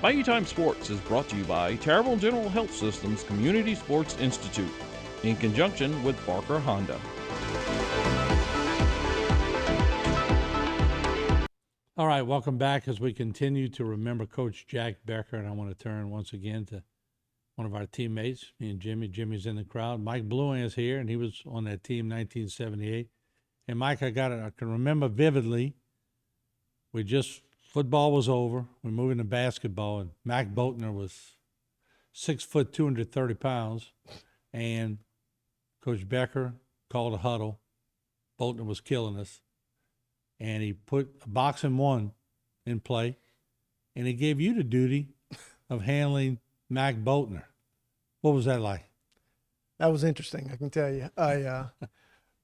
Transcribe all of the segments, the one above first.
Bayou Time Sports is brought to you by Terrible General Health System's Community Sports Institute in conjunction with Barker Honda. All right, welcome back as we continue to remember Coach Jack Becker, and I want to turn once again to one of our teammates, me and Jimmy. Jimmy's in the crowd. Mike Blouin is here, and he was on that team 1978. And Mike, I can remember vividly, football was over. We moved into basketball, and Mac Boatner was 6 foot, 230 pounds, and Coach Becker called a huddle. Boatner was killing us. And he put a boxing one in play, and he gave you the duty of handling Mac Boatner. What was that like? That was interesting, I can tell you.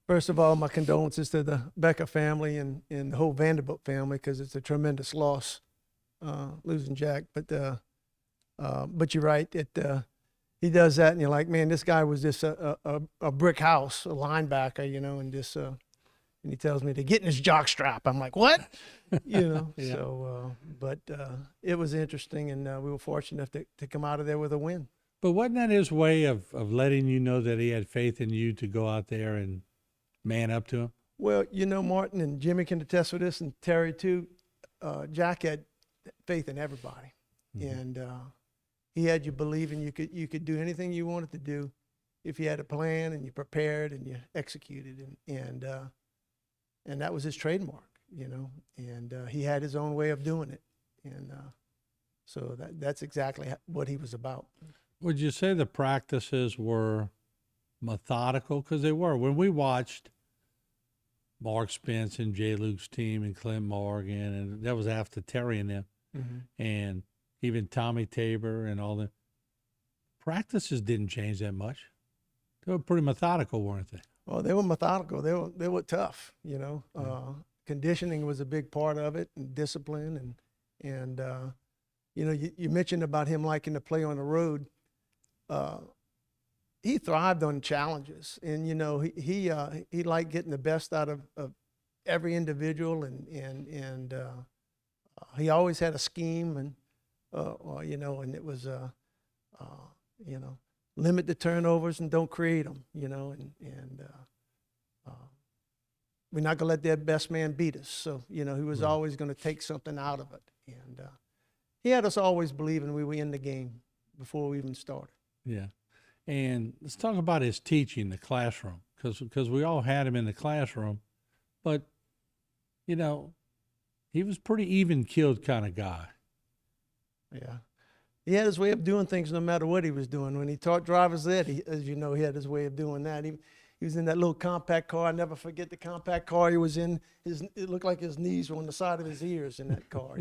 First of all, my condolences to the Becker family and the whole Vanderbilt family, because it's a tremendous loss, losing Jack. But you're right. He does that, and you're like, man, this guy was just a brick house, a linebacker, and just and he tells me to get in his jock strap. I'm like, what? Yeah. So, but it was interesting, and we were fortunate to come out of there with a win. But wasn't that his way of letting you know that he had faith in you to go out there and man up to him? Well, Martin and Jimmy can attest to this, and Terry too. Jack had faith in everybody, and he had you believing you could do anything you wanted to do if you had a plan and you prepared and you executed, and that was his trademark, and he had his own way of doing it. And so that's exactly what he was about. Would you say the practices were methodical? Because they were. When we watched Mark Spence and Jay Luke's team and Clint Morgan, and that was after Terry and them, and even Tommy Tabor and all the practices didn't change that much. They were pretty methodical, weren't they? Well, they were methodical. They were tough. Conditioning was a big part of it, and discipline, and you mentioned about him liking to play on the road. He thrived on challenges, and he liked getting the best out of every individual, and he always had a scheme, and and it was limit the turnovers and don't create them, and we're not gonna let their best man beat us. So he was always going to take something out of it, and he had us always believing we were in the game before we even started. Yeah. And let's talk about his teaching, the classroom, because we all had him in the classroom, but, he was pretty even-keeled kind of guy. Yeah. He had his way of doing things no matter what he was doing. When he taught driver's ed, as you know, he had his way of doing that. He was in that little compact car. I never forget the compact car he was in. It looked like his knees were on the side of his ears in that car,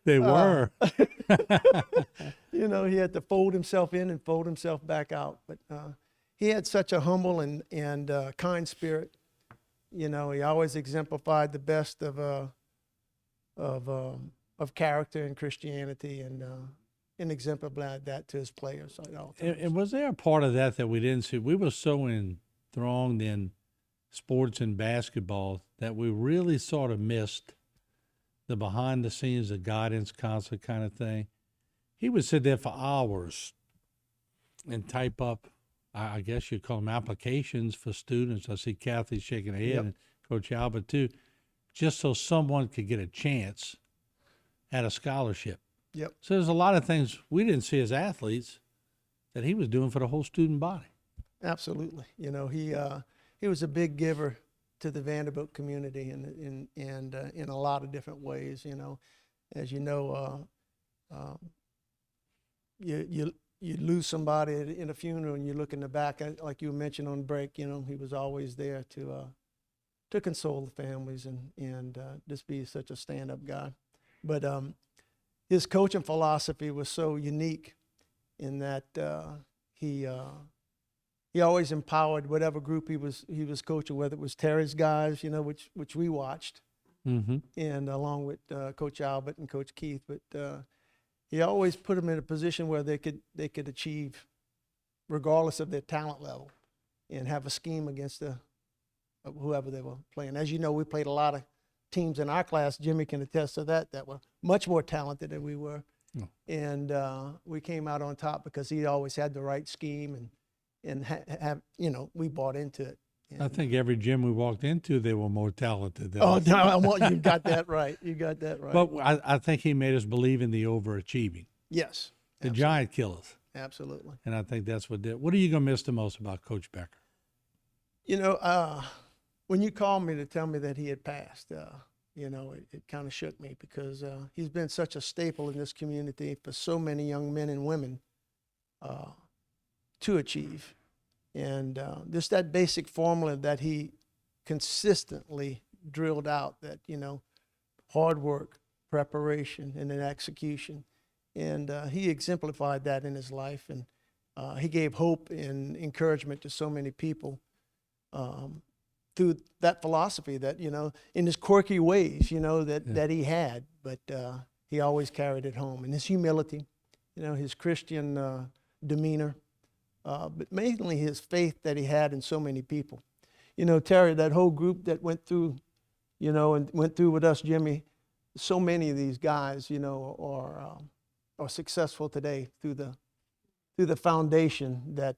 They were. He had to fold himself in and fold himself back out. But he had such a humble and kind spirit. He always exemplified the best of character and Christianity, and exemplified that to his players at all times. And was there a part of that we didn't see? We were so enthralled in sports and basketball that we really sort of missed the behind the scenes, the guidance concert kind of thing. He would sit there for hours and type up, I guess you'd call them applications for students. I see Kathy shaking her head, and Coach Albert too, just so someone could get a chance at a scholarship. Yep. So there's a lot of things we didn't see as athletes that he was doing for the whole student body. Absolutely. He was a big giver to the Vanderbilt community, and in a lot of different ways. As you know, you lose somebody in a funeral, and you look in the back, like you mentioned on break. He was always there to console the families and just be such a stand-up guy. But his coaching philosophy was so unique in that he always empowered whatever group he was coaching, whether it was Terry's guys, which we watched, and along with Coach Albert and Coach Keith. But he always put them in a position where they could achieve, regardless of their talent level, and have a scheme against whoever they were playing. As you know, we played a lot of teams in our class. Jimmy can attest to that were much more talented than we were, Oh. And we came out on top because he always had the right scheme, and have we bought into it. I think every gym we walked into, they were more talented than Oh us. no, you got that right. You got that right. But I think he made us believe in the overachieving, Yes, the absolutely. giant killers. Absolutely. And I think that's what did. What are you going to miss the most about Coach Becker? When you called me to tell me that he had passed, it kind of shook me because he's been such a staple in this community for so many young men and women to achieve. And just that basic formula that he consistently drilled out, that, hard work, preparation, and then execution. And he exemplified that in his life. And he gave hope and encouragement to so many people through that philosophy that, in his quirky ways, that he had. But he always carried it home. And his humility, his Christian demeanor. But mainly his faith that he had in so many people. Terry, that whole group that went through, and went through with us, Jimmy, so many of these guys, are successful today through the foundation that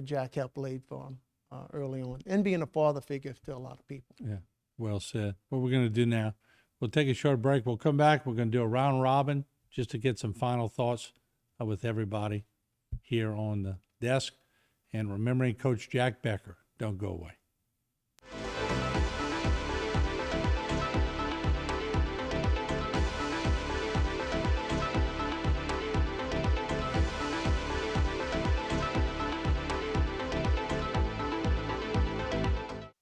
Jack helped laid for them early on, and being a father figure to a lot of people. Yeah, well said. What we're going to do now, we'll take a short break. We'll come back. We're going to do a round robin just to get some final thoughts with everybody here on the desk. And remembering Coach Jack Becker. Don't go away.